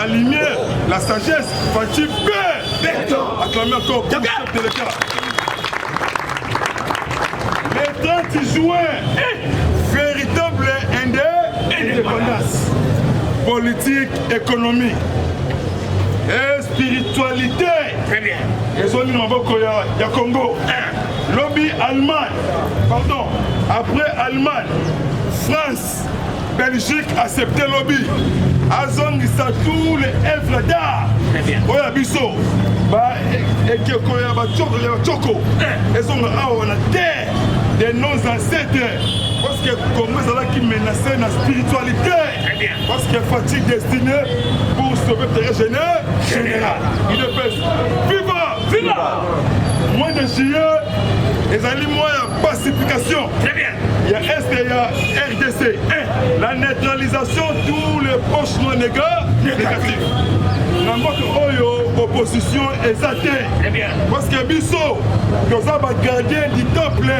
la lumière, la sagesse, Fachi Père. Acclamez encore pour le chef de l'État. Le 30 juin, véritable indépendance politique, économique et spiritualité. Très bien. Les zones de Congo. Lobby Allemagne. Pardon. Après Allemagne, France, Belgique accepté lobby. Azon ça tous les œuvres d'art. Très bien. Oya biso. Ba ekeko ya ba choko. Ils sont on a terre de nos ancêtres. Parce que Congo est là qui menaçait la spiritualité. Très bien. Parce qu'il est fatigue destinée pour sauver le terrain général. Il est fait. Viva! Viva! Moins de juillet, les aliments de pacification. Très bien. Il y a Est et il y a RDC. La neutralisation de tous les poches non négatifs. Dans notre opposition exaltée. Très bien. Parce que Bisso, nous avons gardé du temple.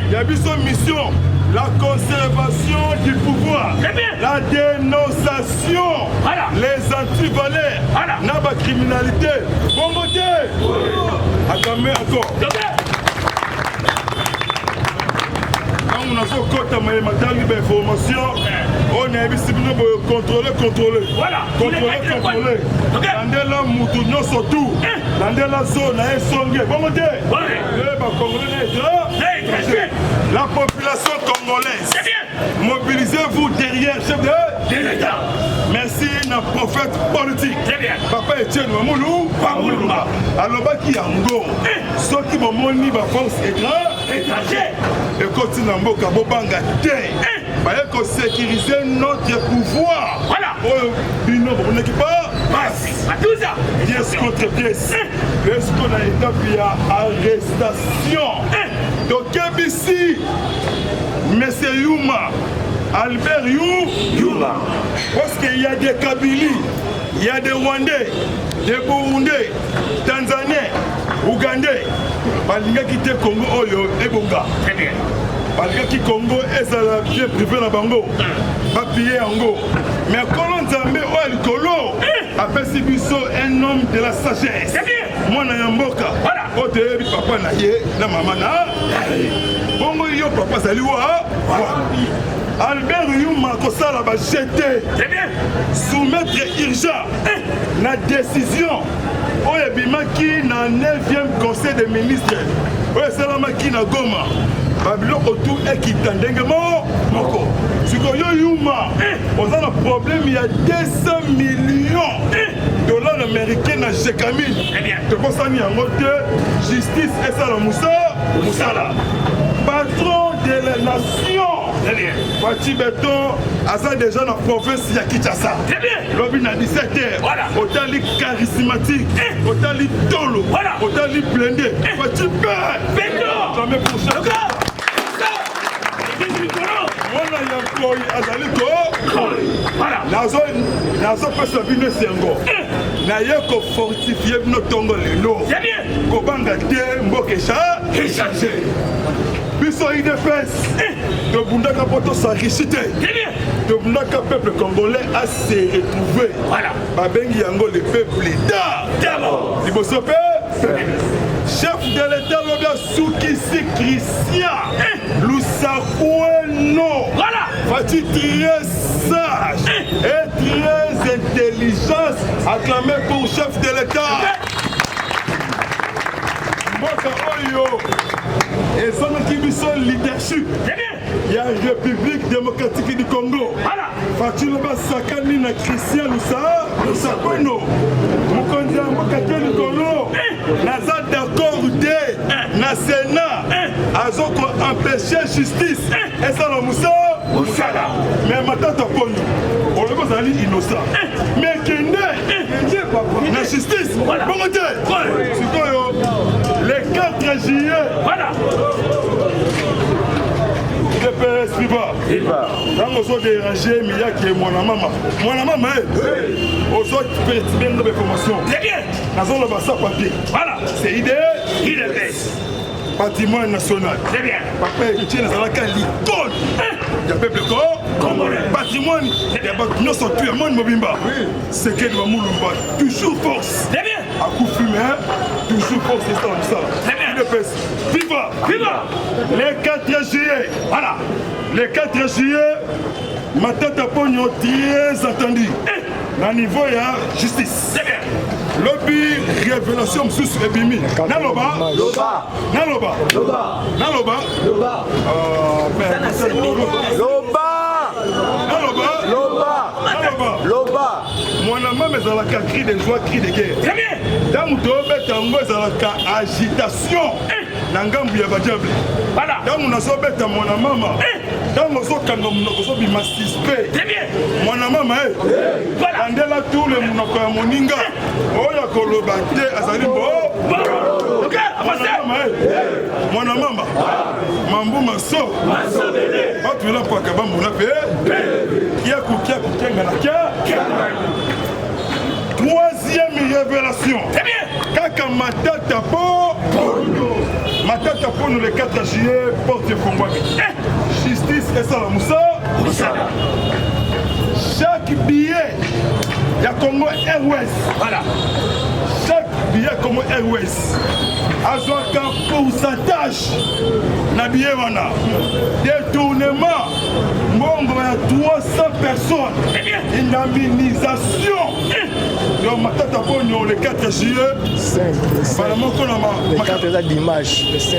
Il y a Bisso mission. La conservation du pouvoir, la dénonciation, voilà. Les antivaleurs, voilà. La criminalité. Bon côté. Attendez encore. Quand on a fait côté de l'information, on a vu si vous contrôler. Voilà. Contrôler. Dans la mouton surtout. Dans la zone, un songe. Bon côté. La population congolaise, mobilisez-vous derrière le chef de l'État. Merci à prophète politique. Papa Etienne Mamoulou, Pamoulumba. Alors, qui est en go, ceux qui m'ont mis ma force étrangère, et continue à Mboka Bobanga, pour sécuriser notre pouvoir. Voilà. Vous n'êtes pas pièce contre pièce. Est-ce qu'on a établi arrestation? Donc, ici, M. Yuma, Albert Yuma, parce qu'il y a des Kabylie, il y a des Rwandais, des Burundais, Tanzaniens, Ougandais, Balinga qui était Congo, Oyo, et Bonga. Très bien. Balinga qui Congo, et ça l'a bien privé dans Bango, pas piller en go. Mais Colon Zambé, Oyo, Kolo, appelle Sibiso un homme de la sagesse. Très bien. Moi, na Yamboka. Voilà. Ote papa na ye, na maman na. Bongo yo papa sali wa. Albert Yuma kosala ba jeté. Très bien. Soumettre urgent la décision. Oye bimaki na 9e conseil des ministres. Oye salamaki na Goma. Babylon autour et qui tendenge moko. Siko yo Yuma. On a un problème, il y a 200 millions de dollars américains à Jekamine. Très bien. Tu penses à justice et ça la Moussala. Patron de la nation. Très bien. Fati Beton, Asa déjà dans la province de Kinshasa. Très bien. Lobby na 17h. Voilà. Autant les charismatiques. Autant les tolo. Voilà. Autant les blindés. Fati Beton. Jamais pour ça. Voilà, il y a quoi Azali ko. Voilà. Nazo pesa bino sengo. Na yeko fortifier bino tongo lelo. Très bien. Ko banga te mbokesha échanger. Biso IDPS. De Bundaka poto s'enrichiter. Très bien. De Bundaka peuple congolais a se retrouver. Voilà. Babengi yango le peuple d'abord. Liboso pe. Chef de l'État Lobia Soukisi Christian Lusakoueno. Voilà. Fati très sage et très intelligent, acclamé pour chef de l'État. Mboka Oyo et son qui sont leadership. Très bien. Il y a la République démocratique du Congo. Voilà. Fati Loba Sakani na Christian Lusakoueno. Mukonzi Mbokate Likolo. Naza d'accord de na Sénat. Azoko empêcher justice. Et ça la Moussala. Mais maintenant t'as connu. On le voit aller innocent. Mais Kende. La justice. Voilà. Bon côté. Les 4 juillet. Voilà. DPS Viva. Quand on soit dérangé, il y a qui est mon maman. Mon maman, on soit perturbé dans les formations. Très bien. Dans le bassin papier. Voilà. C'est idéal. Il est bête. Bâtiment national. Très bien. Papa, il tient dans la l'icône. ya peuple congolais. Patrimoine ya bato nyonso tu ya monde mobimba. Sekedi Bamulumba toujours force. Très bien. Akufi mais toujours force et ça on ça. Très bien. Viva! Viva! Les 4 juillet. Voilà. Les 4 juillet, Matata Pogno très attendu. Na niveau ya justice. Très bien. Lobby révélation sous Ebimi. Naloba. Loba. Naloba. Loba. Naloba. Loba. Loba. Naloba. Loba. Loba. Mwana mama ezalaka cri de joie, cri de guerre. Très bien. Ntango tobeta yango ezalaka agitation na ngambu ya badiable. Voilà. Ntango nazobeta mwana mama ntango ozokanga monoko ozobima suspe Très bien. mwana mama Voilà. landela tout le monoko ya moninga oyo akoloba te azali bo Ok, avancez. mwana mama mambu maso bato elapaka bambona mpe kiakukiakukenga na kia. Troisième révélation. Très bien. Kaka Matata Pono le 4 juillet porte Fongwami. Justice et Salamoussa. Chaque billet il y a Congo Airways. Voilà. Chaque billet Congo Airways a un pourcentage na billet wana. Détournement. Mongo il y a 300 personnes. Très bien. Indemnisation. Donc Matata Pogno le 4 juillet. 5. Le 4 est dimanche. Le 5.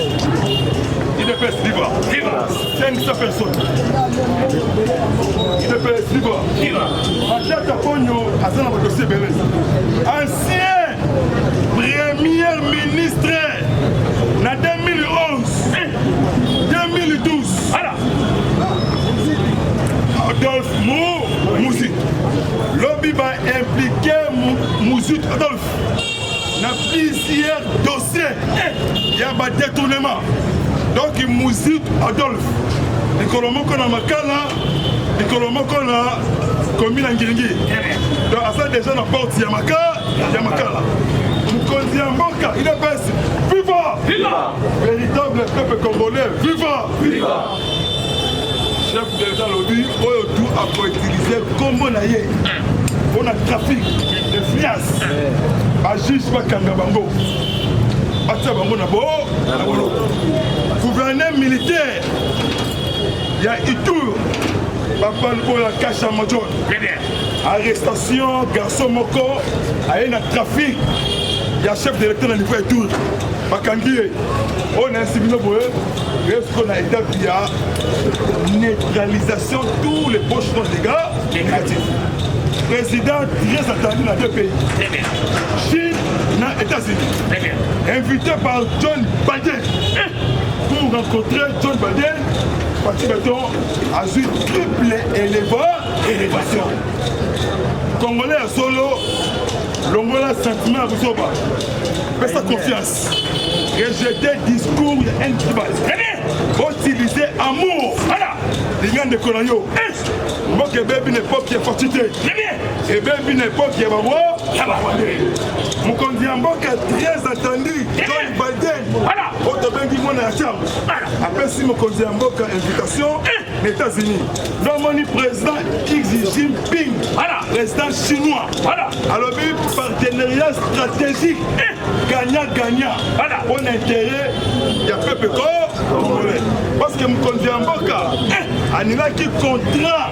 Il dépêche Viva. Viva. 500 personnes. Il dépêche Viva. Viva. Matata Pogno a ça dans le dossier belé. Ancien premier ministre en 2011. 2012. Voilà. Adolphe Mouzit. Lobby va impliquer Mouzit Adolphe dans plusieurs dossiers. Il y a un détournement. Donc Mouzit Adolphe. Nicolas Moko na Makala, Nicolas Moko na commune Ngiringi. Donc à ça déjà dans porte Yamakala. Mukonzi Mboka, il est best. Viva! Viva! Véritable peuple congolais. Viva! Viva! Chef de l'État lobby, oyo tout a co-utilisé comme naïe pour le trafic de fias. Agis pas Kangabango. Batia bango na bo. Gouverneur militaire. Il y a Itour. Papa pour la cache à Modjon. Très bien. Arrestation, garçon moko, a un trafic. Il y a chef de l'État dans le niveau Itour. Bakangié. On a un civil boé. Est-ce qu'on a établi la neutralisation de tous les poches de dégâts négatifs. Président très attendu dans 2 pays. Très bien. Chine et États-Unis. Très bien. Invité par John Biden pour rencontrer John Biden. Parti béton a eu triple élévation. Congolais à solo, l'Angola sentiment à Boussoba. Fais sa confiance. Rejeter discours intribal. Très bien. Utiliser amour. Voilà. Les gens de Kolanyo. Moi que bébé n'est pas qui est fortuité. Très bien. Et bébé n'est pas qui est babo. Mon candidat est très attendu. John Biden. Voilà. Autre bengi mon à la chambre. Après si mon candidat invitation aux États-Unis. Normani président Xi Jinping. Voilà. Président chinois. Voilà. Alors partenariat stratégique. Gagnant-gagnant. Voilà. Pour l'intérêt, il y a peuple congolais. Parce que mon candidat Anila qui contrat.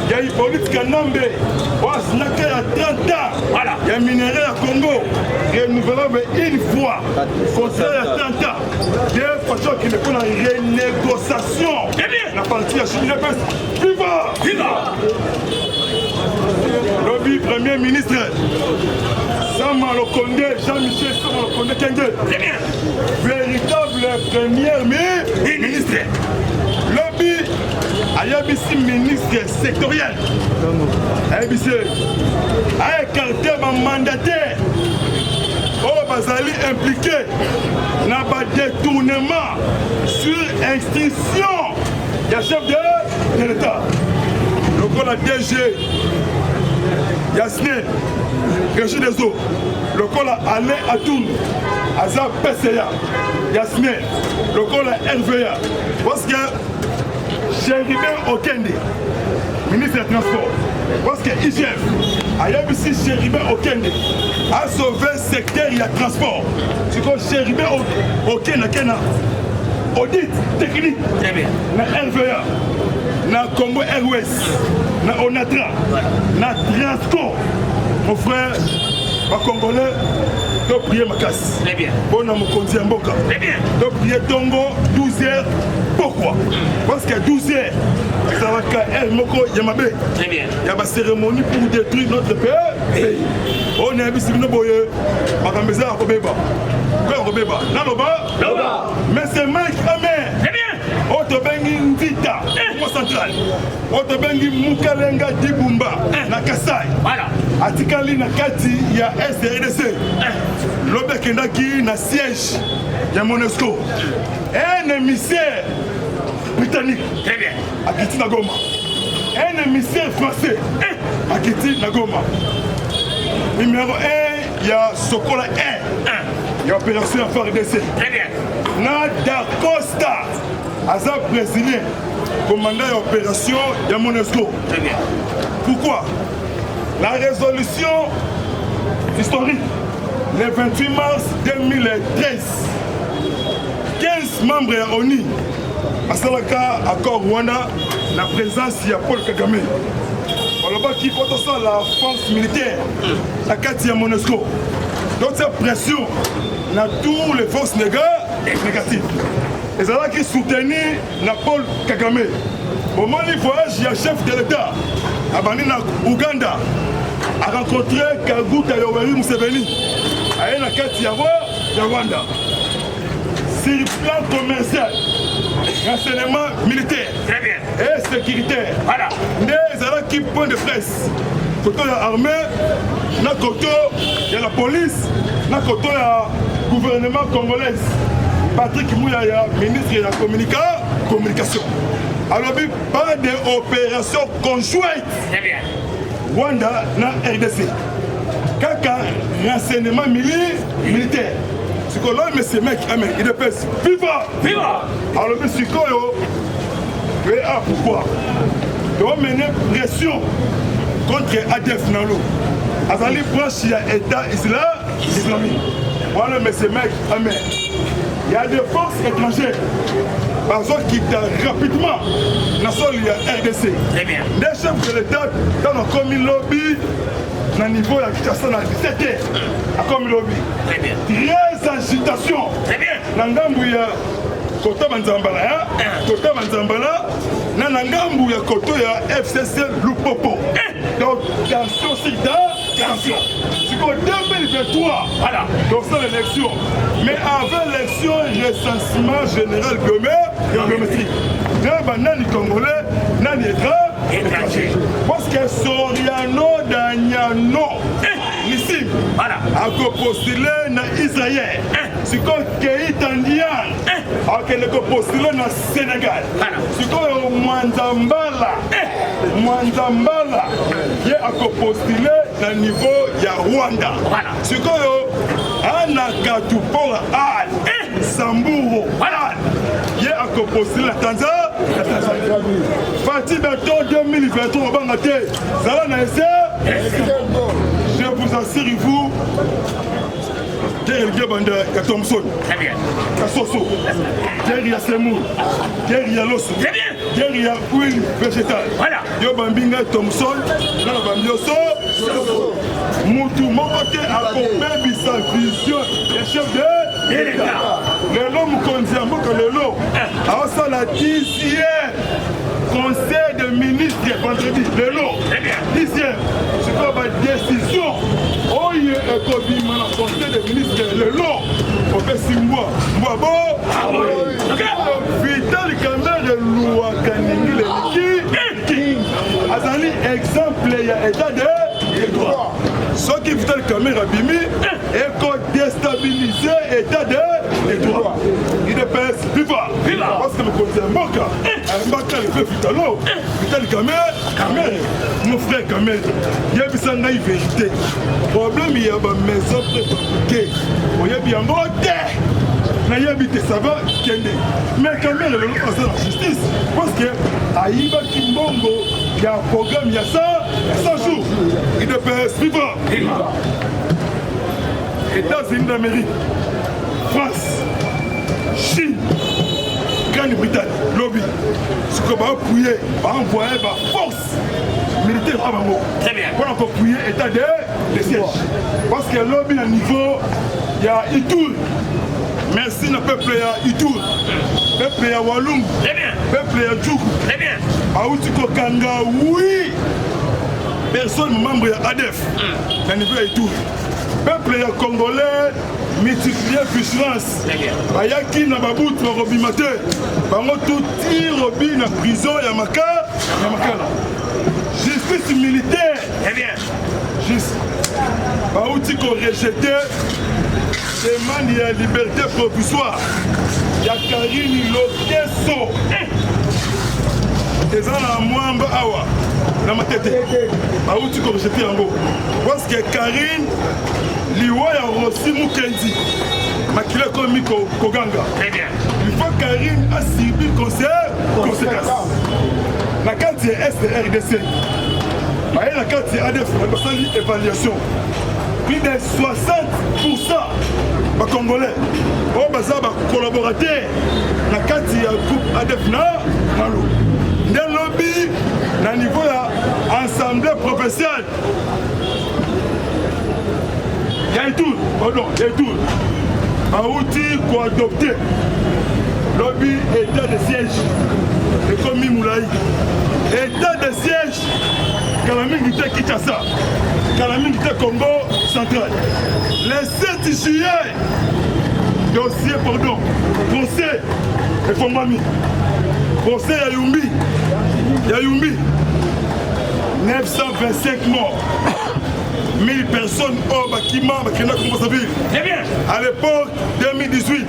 Il y a Hippolyte Kanambe. Il y a 30 ans. Voilà. Il y a minerai à Congo. Renouvelable une fois. Contrat il y a 30 ans. Des fois qu'il est pour la renégociation. Très bien. La partie à Chine. Viva! Viva! Lobby Premier ministre. Sama Lokonde, Jean-Michel Sama Lokonde Kenge. Très bien. Véritable Premier ministre. Lobby Ayabisi ministre sectoriel. Ayabisi a écarté mon mandataire. Oh, Bazali impliqué dans le détournement sur instruction du chef de l'État. Donc on a DG Yasne, Régie des eaux. Le col a Alain Atoun, Azar PCA, Yasne, le col a RVA. Parce que Chéribin Okende, ministre des Transports, parce que IGF a ici Chéribin Okende a sauvé le secteur de transport. C'est quoi Chéribin Okende qui a audit technique na RVA, na Congo Airways, na Onatra, na Transco. Mon frère, ma Congolais, tu as prié ma casse. Très bien. Bon, on a mon compte en boca. Très bien. Tu as prié Tongo 12h. Pourquoi? Parce qu'à 12h, ça va faire Moko Yamabe. Très bien. Il y a une cérémonie pour détruire notre pays. On est un peu si nous boyons. Ma caméra a Robeba. Quoi Robeba? Naloba? Mais c'est Mike Amer. Très bien. Autre bengi Ndita, Congo central. Autre bengi Mukalenga Dibumba, na Kasai. Voilà. Atikali na kati ya SDRDC. Lobe kendaki na siège ya MONUSCO. Un émissaire britannique. Très bien. Akiti na Goma. Un émissaire français. Akiti na Goma. Numéro 1, il y a Sokola 1. Il y a opération à FARDC. Très bien. Na Da Costa. Azar brésilien, commandant l'opération de MONUSCO. Très bien. Pourquoi? La résolution historique, le 28 mars 2013, 15 membres de l'ONU, à Salaka, accord Rwanda, la présence de Paul Kagame. On qui faut la force militaire, la carte de MONUSCO. Donc cette pression, dans toutes les forces négatives. Et c'est là qui soutenait Paul Kagame. Au moment du voyage, il y a un chef de l'État, à Ouganda, a rencontré Kaguta Yoweri Museveni, à la carte de Rwanda. Sur le plan commercial, renseignement militaire et sécuritaire. Voilà. Des là qui point de presse. Côté de l'armée, na côté de la police, na côté du gouvernement congolais. Patrick Mouyaya, ministre de la communication. Alors, pas d'opération conjointe. Très bien. Rwanda na RDC. Kaka renseignement militaire. Ce que l'homme, c'est mec, il dépêche. Viva! Viva! Alors, monsieur Koyo, pourquoi? doit mener pression contre ADF Nalo. Azali branche, il y a État islamique. Voilà, mais c'est mec, amen. Il y a des forces étrangères. Par exemple, qui quittent rapidement la sol, il y a RDC. Très bien. Des chefs de l'État, dans le commun lobby, dans le niveau de la Kinshasa, dans 17 heures, à commun lobby. Très bien. 13 agitations. Très bien. Dans le Ngambu, il y a Kota Manzambala, Kota Manzambala, dans le Ngambu, il y a Koto, il y a FCC Lupopo. Donc, tension, c'est tension. C'est qu'en 2023, Voilà. donc c'est l'élection. Mais avant l'élection, recensement général biométrique. Nani Congolais, Nani étranger. Parce que Soriano Danyano, ici, Voilà. a postulé dans Israël. C'est comme Keïta Ndian, a postulé dans Sénégal. Voilà. C'est comme Mwanzambala. Mwanzambala, il a postulé dans le niveau de Rwanda. Voilà. C'est comme Anna Katupora Al, Samburo Al, il a postulé la Tanzanie. Fatih Beton 2023 au Bangaté. Ça va, Naïsé? Je vous assure, vous, il y a Thompson, Très bien. il y a Soso, il y a Semou, il y a Losso, Très bien. il y a huile végétale. Voilà. Il y a Bambinga Thompson, il y a Bambioso, Moutou, mon côté, a compris sa vision des chefs de l'État. Le lot Moukondiambo, le lot, a ça la 10e conseil de ministres vendredi, le lot, Très bien. 10e, c'est quoi ma décision? Oh, il y a un conseil de ministres, le lot, on fait 6 mois. Moi, bon, Vital Kamel de Louakaningi, le King. Azali, exemple, il y a état de droit. Ce qui Vital Kamel a bimi, et qu'on déstabilise l'état de droit. Il dépêche, viva. Parce que le conseil Moka, un bacal fait Vitalo, Vital Kamel, mon frère Kamel, il y a une vérité. Le problème, il y a une maison préfabriquée. Il y a bien nayebi te ça va kende mais quand même le procès de la justice parce que aïba kimbongo il y a un programme il y a ça 100 jours il ne peut suivre États-Unis d'Amérique France Chine Grande-Bretagne lobby ce que va appuyer va envoyer va force militaire à Bango très bien pour encore appuyer état de siège parce que lobby à niveau il y a Itour merci le peuple à Itour peuple à Walum très bien peuple à Djougou très bien Aouti Kokanga oui personne membre à ADF à niveau à Itour peuple à Congolais multiplier vigilance bayaki na babutu bakobima te bango toti robi na prison ya makala justice militaire très bien juste bauti korejete demande ya liberté provisoire ya Karine Lokeso eza na mwamba awa na matete bauti korejete yango parce que Karine liwa ya Rossi Mukendi makila ekomi koganga il faut Karine asibi conséquence na kati ya SRDC baye na kati ya ADF basali évaluation plus de 60% bacongolais oyo baza bacollaborateur na kati ya groupe ADF nalo nde lobi na niveau ya assemblée provinciale ya Itour pardon ya Itour bauti koadopte lobi état de siège ekomi Moulaï état de siège kala mingi te Kinshasa kala mingi te Congo central le 7 juillet dossier pardon procès efongwami procès ya Yumbi 925 morts 1000 personnes au Bakima Bakina Congo-Saville. Très bien. À l'époque 2018,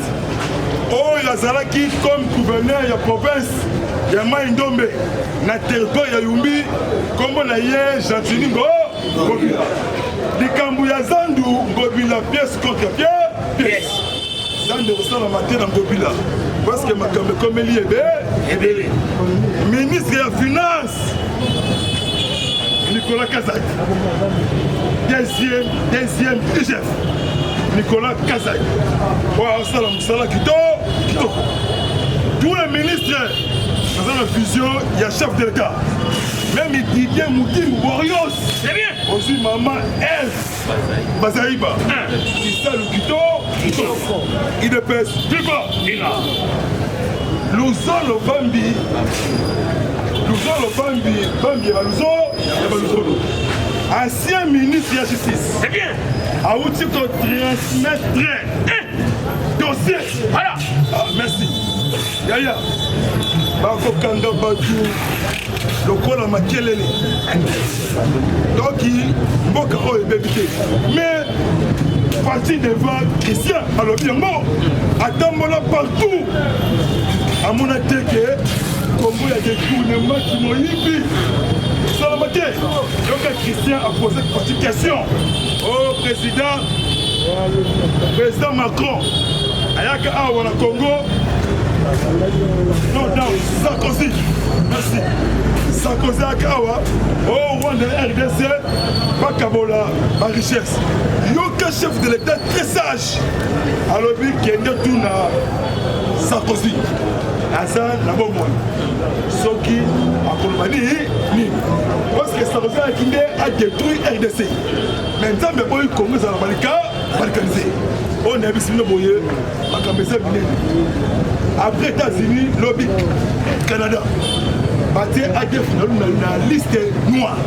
il a Zalaki comme gouverneur de la province de Maïndombe, dans le territoire de Yumbi, comme on a hier, Jantini Ngobila. Les Kambouya Zandu, Ngobila, pièce contre pièce. Zandu ressort la matière dans Ngobila. Parce que ma comme il est belé. Ministre de la Finance, Nicolas Kazak. Deuxième chef Nicolas Kazak. Tous les ministres dans la vision, il y a chef de l'État. Même Didier Moutim Warriors. C'est bien. Aussi maman F. Bazaïba. Issa Lukito. Il ne pèse plus bas. Luzolo Bambi. Bambi Baluzo. Ancien ministre de la Justice. C'est bien. A outil qu'on transmettrait dossier. Voilà. Ah, merci. Yaya. Bako Kanga Badou. Lokola Makelele. Donc, Mboka Oye Bébité. Mais, parti devant Christian, alors bien mort. Attends-moi partout. À mon attaque, comme il y a des tournements qui m'ont yibi. Donc Christian a posé une petite question au président Macron. Ayaka Awa na Congo. Non, Sarkozy. Merci. Sarkozy Akawa. Au Rwanda RDC. Bakabola, ma richesse. Yoka chef de l'État très sage. Alors, il y a tout na Sarkozy. Azan na bomoi. Soki a Kolmani ni. Parce que Sarkozy a détruit RDC. Maintenant, mais bon, il commence à la balkaniser. On a vu si nous voyons après États-Unis, lobby Canada. Bâti ADF dans la liste noire.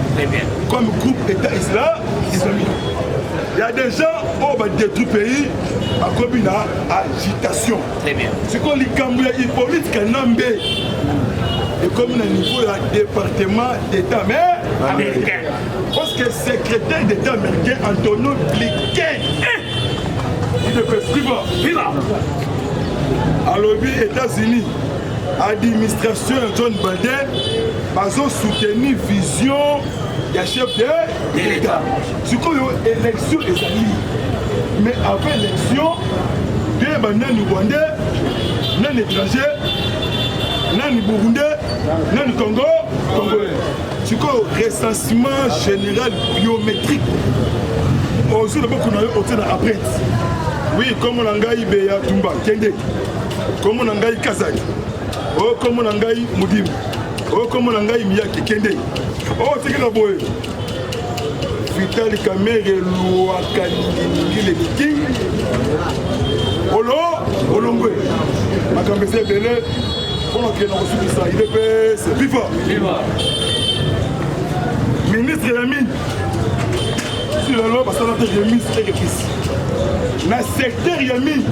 Comme groupe État islamique. Il y a des gens qui ont détruit le pays à cause d'une agitation. C'est comme les Cambouis, ils politent qu'un Nambé. Et comme le niveau du département d'État américain. Parce que le secrétaire d'État américain, Antonio Blinken, il ne peut suivre. À l'objet des États-Unis, administration John Biden, ils ont soutenu la vision du chef de l'État. C'est comme une élection des alliés. Mais après l'élection, deux nani Rwandais, nani étranger, nani Burundais, nani Congolais. C'est quoi recensement général biométrique? Aussi d'abord qu'on a eu au après. Oui, comme on a eu Beya Tumba, Kende, comme on a eu Kazak, oh comme on a eu Moudim, oh comme on a eu Miyaki Kende, oh c'est que la boue. Vital Kamere Louaka Ningile King, Olo, Olongwe, Makambese Bele, on a créé ça, il est c'est vivant. Ministre Yamine, sur la loi, parce qu'on a fait des ministres et des fils. Dans le secteur Yamine,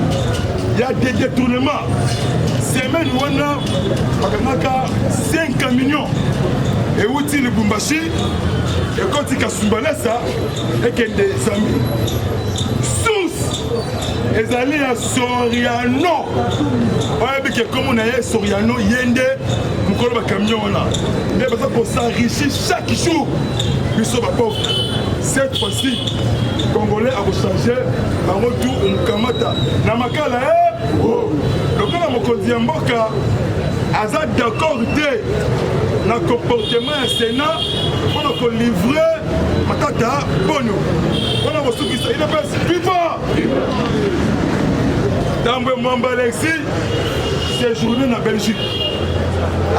il y a des détournements. Semaine où on a 5 millions. Et où est-il le Bumbashi? Et quand il y a ça, et qu'il y a des amis. Source, les alliés à Soriano. Ouais, mais comme on a Soriano, Yende, nous avons un camion. Il y a besoin pour s'enrichir chaque jour. Nous sommes pauvres. Cette fois-ci, les Congolais ont changé. En retour, on kamata. Namakala, le gars de Mokondiamboka a d'accord dans le comportement du Sénat pour nous livrer Matata Bono. On a reçu ça. Il est pas vivant. Dans le Mamba Alexis, séjourné en Belgique.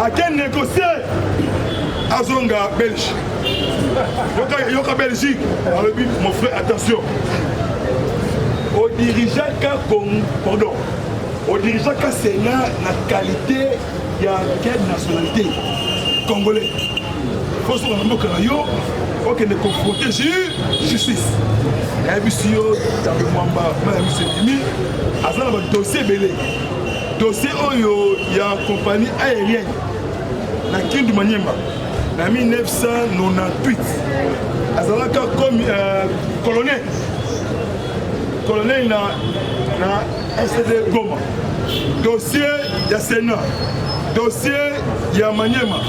À quel négocier à Zonga, Belgique. Yoka Belgique. Mon frère, attention. Au dirigeant pardon. Au dirigeant Sénat, la qualité, il y a quelle nationalité? Congolais. Il faut se rendre compte que nous confronter justice. Il y a un monsieur, il y a un dossier belé. Dossier il y a une compagnie aérienne. Dans Kindu Maniemba. En 1998. Il y a un colonel. Colonel na STD Goma. Dossier, il y a Sénat. Dossier, il y a Maniema.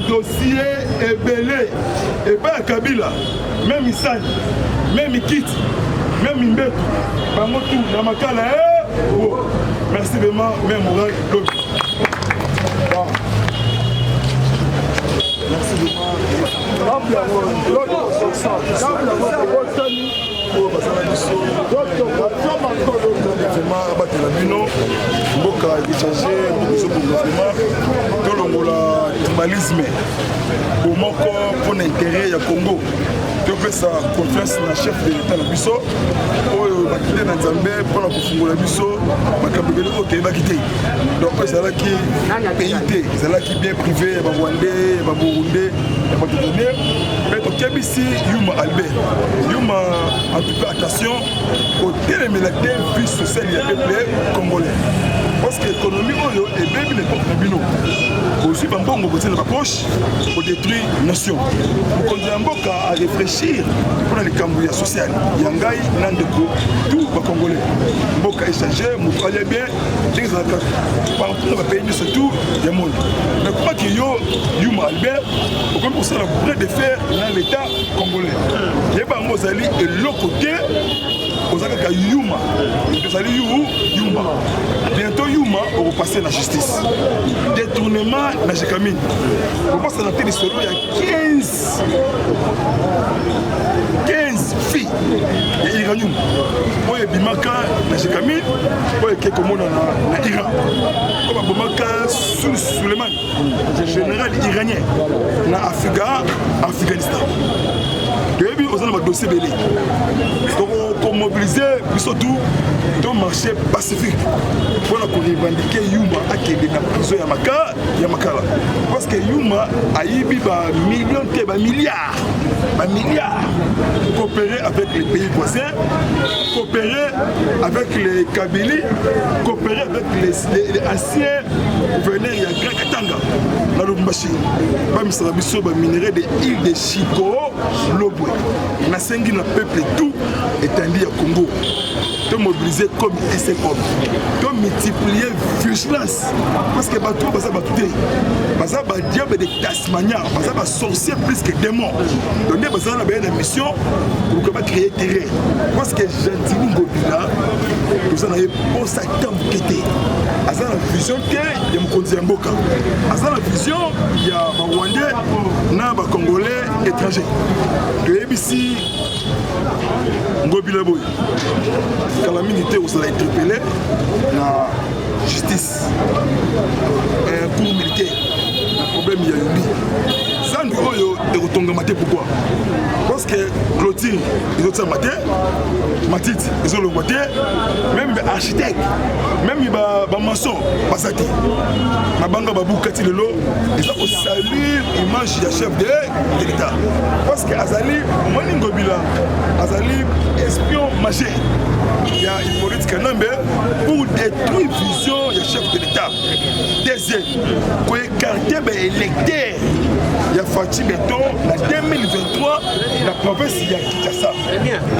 Dossier est belé. Et pas Kabila. Même Issani. Même Ikit. Même Imbetu. Bamotu, Namakala. Merci vraiment, même Mourad. Merci vraiment. Mboka échanger tribalisme pour l'intérêt du Congo. Tu sa confiance dans le chef de l'État na biso oyo bakite na Nzambe pour la kufungula biso makabebele oke bakite. Donc ça qui PIT, ça qui bien privé ba Rwandais, ba Burundais, ba Togolais. Mais to kebisi Yuma Albert. Yuma en tout cas attention au télémélaté vie sociale du peuple congolais. Parce que l'économie est bien les bino. Aussi Bambongo côté de la poche pour détruire nation. Pour qu'on a réfléchir pour les cambouilles sociales. Yangai Nandeko tout les Congolais. Mboka échanger, nous allons bien. Par contre, on va payer surtout le monde. Mais comment qu'il y a Yuma Albert, comme pour ça on a de faire dans l'État congolais. Il y a pas Mozali et l'autre côté. Ozaka Yuma, Yuma. Bientôt Yuma on va passer la justice. Détournement na Jekamine. On passe à la télé solo il y a 15 filles. Il y a Iranium. Oye Bimaka na Jekamine, oye Kekomona na Iran. Comme Bimaka Suleiman, général iranien na Afghanistan. Depuis on a un dossier belé. Donc on mobiliser surtout dans le marché pacifique pour revendiquer Yuma à qui est dans la prison Yamakala. Parce que Yuma a eu des millions de milliards coopérer avec les pays voisins, coopérer avec les Kabylie, coopérer avec les anciens gouverneurs de Grand Katanga dans le Mbashi. Pas mis sur la mission de minerai de l'île de Chico, Lobwe. na sengi na peuple tout étendu à Congo. De mobiliser comme essai comme. De multiplier vigilance. Parce que bateau, ça va tout. Parce que diable de Tasmania, parce que sorcier plus que démon. Donc on a une mission pour créer terrain. Parce que gentiment Ngobila, nous avons pour ça tant quitté. À ça la vision que il y a Mokonzi Mboka. À ça la vision il y a Rwandais, na ba Congolais étrangers. De ABC Ngobila boy. Quand la militaire vous allez interpeller la justice, un cours militaire, un problème il y a eu. Ça nous est retombé matin pourquoi? Parce que Clotilde, ils ont ça matin, Matite, ils ont le matin, même architecte, même les maçons, Basati, Mabanga Babou Katilelo, ils ont salué l'image du chef de l'État. Parce que Azali, Maningobila, Azali, espion majeur. Il y a une politique pour détruire la vision du chef de l'État. Deuxième, pour écarter les électeurs. Il y a Fatih Beton, en 2023, la province de Kinshasa.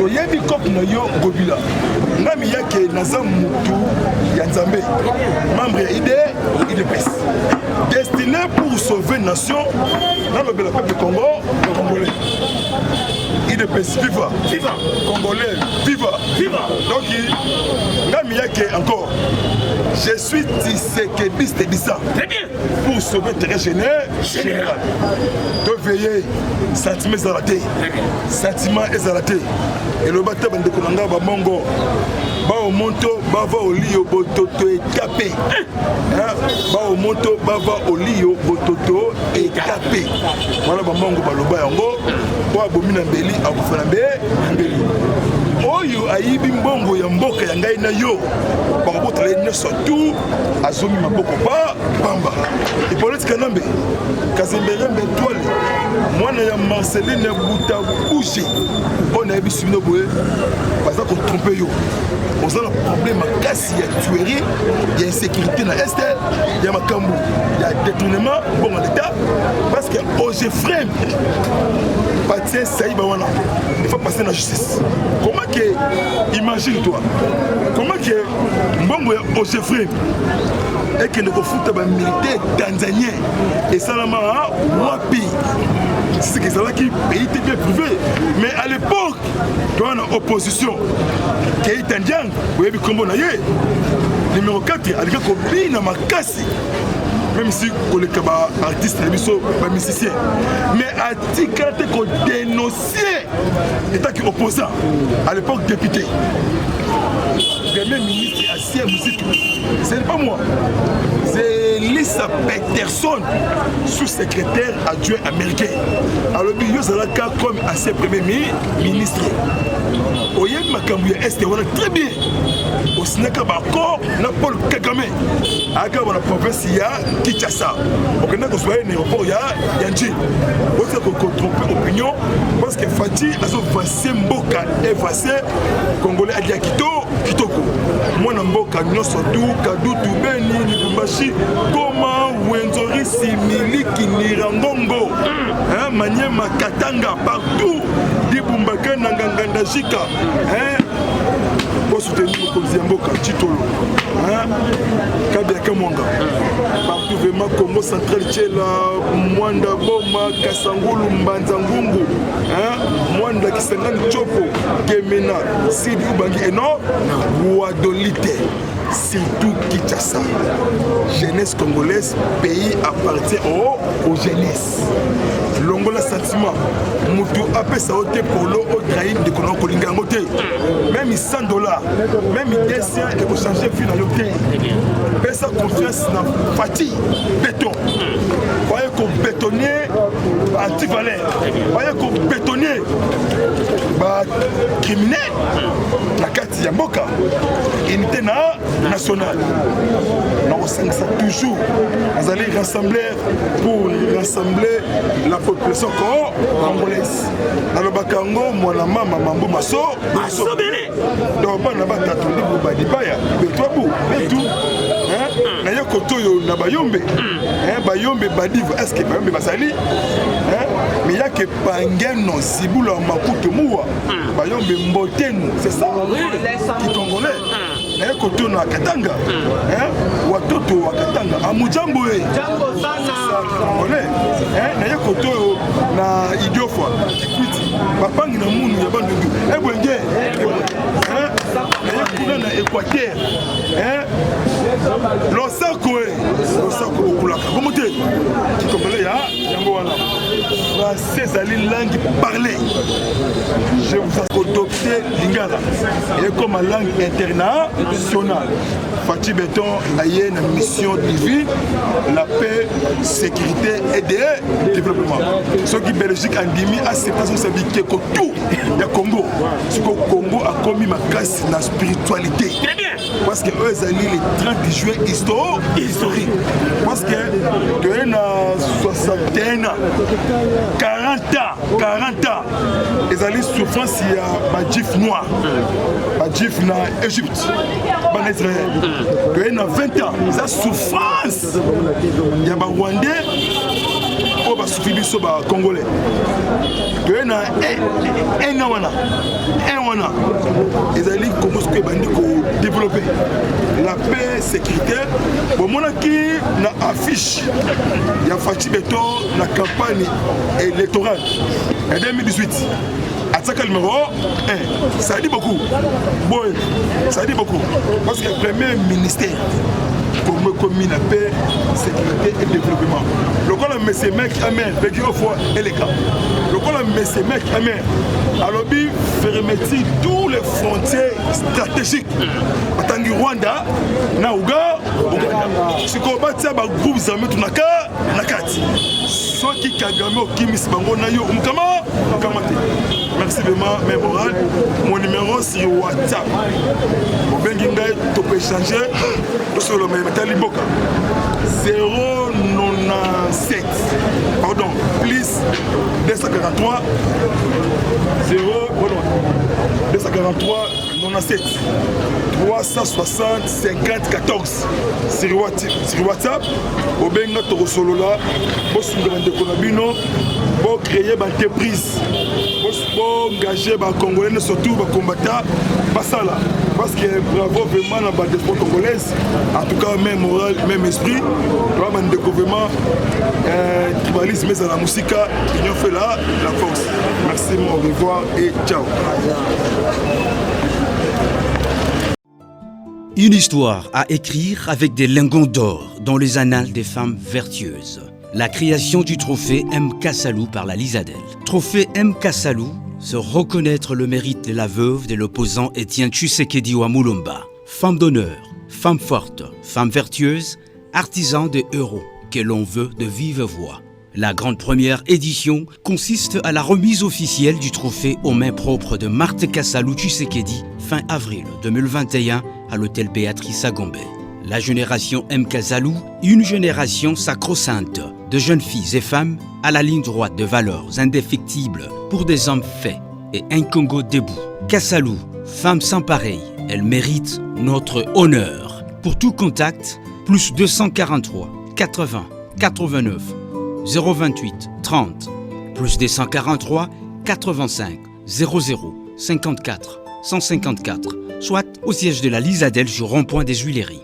Il y a des copes de Ngobila. Il y a des Nazam Moutou, Yanzambe, membre de l'IDPS. Destiné pour sauver la nation, dans le peuple Congo, le Congolais. IDPS, viva! Viva! Congolais, viva! Viva! Donc, il y a encore. Je suis Tshisekedi Dissa. Très bien. Pour sauver le terrain général. De veiller, sentiment zalaté. Sentiment zalaté. Et le bâtiment de Konanga va mongo. Ba au monto, ba va au lit au bototo et capé. Ba au monto, ba va au lit au bototo et capé. Voilà ba mongo ba loba yango. Ba bomina mbeli akufana mbeli. Oyo ayibi mbongo ya mboka ya ngai na yo. Ba botala nyonso tout azomi maboko pa pamba. Et politique nambe. Kazemberembe toile. Mwana ya Marceline Buta bouger. On a vu sino boye. Parce qu'on trompe yo. On a un problème à casser, il y a tuerie, il y a insécurité dans l'Est, il y a Makambu, il y a détournement, bon à l'État, parce que Ogefrem, Patien Saïbawana, il faut passer dans la justice. Comment que, imagine-toi, comment que Mbongo Ogefrem et que nous fout un militaire tanzanien et Salama Wapi. C'est que ça là qui pays était bien privé. Mais à l'époque, quand on a opposition, qui est indien, vous avez vu comment on a eu. Numéro 4, il y a des copines à Makassi. Même si les artistes, les musiciens. Mais à Tika, qu'on dénonçait l'État qui est opposant. À l'époque, député. Premier ministre Assia Musique. Ce n'est pas moi. C'est Lisa Peterson, sous-secrétaire adjoint américain. Alors, il y a un cas comme ancien premier ministre. Oye Makambu Est, on a très bien. Au Sénégal, encore, Paul Kagame. À la province, il y a Kinshasa. Au Canada, il y a un aéroport, il y a Yanji. On sait qu'on trompe l'opinion parce que Fatih a vassé Mboka et vassé Congolais à Kitoko. Moi, Mboka, Nyosotou, Kadou, Toubeni, Lubumbashi, Goma, Wenzori, Simili, Kinirangongo, Manyema, Katanga, partout, Dibumbaka, Nanganganda, Jika, pour soutenir Mokonzi Mboka, Chitolo, Kabiaka Mwanga, partout vraiment Congo central, Tchela, Mwanda Boma, Kasangulu, Mbanzangungu, Mwanda Kisangani Chopo, Gemena, Sidi Ubangi, et non, Ouadolite. Surtout Kinshasa. Jeunesse congolaise, pays appartient aux jeunesses. L'Angola sentiment, Moutou appelle ça au polo au trahi de Konan Kolinga Moté. Même $100, même 200 et vous changez de vie dans le terrain. Mais ça confiance dans Fatih, béton. Voyez qu'on bétonnier anti-valeur. Voyez qu'on bétonnier criminel. La carte Yamboka. Unité nationale. Nous sommes toujours. Nous allons rassembler pour rassembler la population congolaise. Dans le Bakango, moi la maman Mambo Masso. Donc, on va battre tout le monde. Et tout. ya kotoyo na bayombe bayombe badive est-ce que bayombe basali mais ya ke pangeno sibula makuto muwa bayombe mbotenu c'est ça qui congolais na ya kotoyo na katanga watoto wa katanga amujambo jambo sana congolais na ya kotoyo na idiofa kikwiti bapangi na munu ya bandundu ebwenge na ya kuna na Équateur losako okulaka komo te kikongolais ya yango wana français ezali langue parlée je vous adopté lingala et comme langue internationale Fathi Beton aye na mission divine la paix sécurité et le développement ce qui Belgique andimi acceptation ça dit que tout ya Congo ce que Congo a commis ma casse na spiritualité très bien parce que eux ezali le 30 juillet historique parce que tu es na 61 ans 40 ans ezali souffrance ya badjif noir badjif na Égypte ban Israël tu es na 20 ans ça souffrance ya ba Rwandais o ba souffrir biso ba Congolais tu es na un wana ezali Congo ce que bandi ko développer la paix sécurité bon monaki na affiche ya Fathi Beton na campagne électorale en 2018 attaque numéro 1 ça dit beaucoup bon ça dit beaucoup parce que le premier ministère comme commune la paix sécurité et développement le col monsieur mec amen avec une fois élégant le col monsieur mec amen alors bi fermeture tous les frontières stratégiques atangi Rwanda na Uganda sikobatia ba groupes armés tunaka na kati soki Kagame okimisi bango na yo mukama kamate merci vraiment mes moral mon numéro sur WhatsApp obengi ngai to peut échanger sur le métal Boka 097 pardon plus 243 243 97 360 50 14 sur WhatsApp obenga to solola bosungela ndeko na bino bo créer ba entreprise bo engager ba congolais surtout ba combattant basala parce que bravo vraiment na ba défense congolaise en tout cas même moral même esprit toi ban découvrement tribalisme mais la musique union fait là la force merci au revoir et ciao. Une histoire à écrire avec des lingots d'or dans les annales des femmes vertueuses. La création du trophée M. Kassalou par la Lisadel. Trophée M. Kassalou, se reconnaître le mérite de la veuve de l'opposant Étienne Tshisekedi Wamulomba. Femme d'honneur, femme forte, femme vertueuse, artisan de héros que l'on veut de vive voix. La grande première édition consiste à la remise officielle du trophée aux mains propres de Marthe Kassalou Tshisekedi fin avril 2021 à l'hôtel Béatrice à Gombe. La génération M. Kassalou, une génération sacro-sainte de jeunes filles et femmes à la ligne droite de valeurs indéfectibles pour des hommes faits et un Congo debout. Kassalou, femme sans pareil, elle mérite notre honneur. Pour tout contact, plus 243 80 89 028 30 plus 243 85 00 54 154, soit au siège de la Lisadel sur rond-point des Huileries.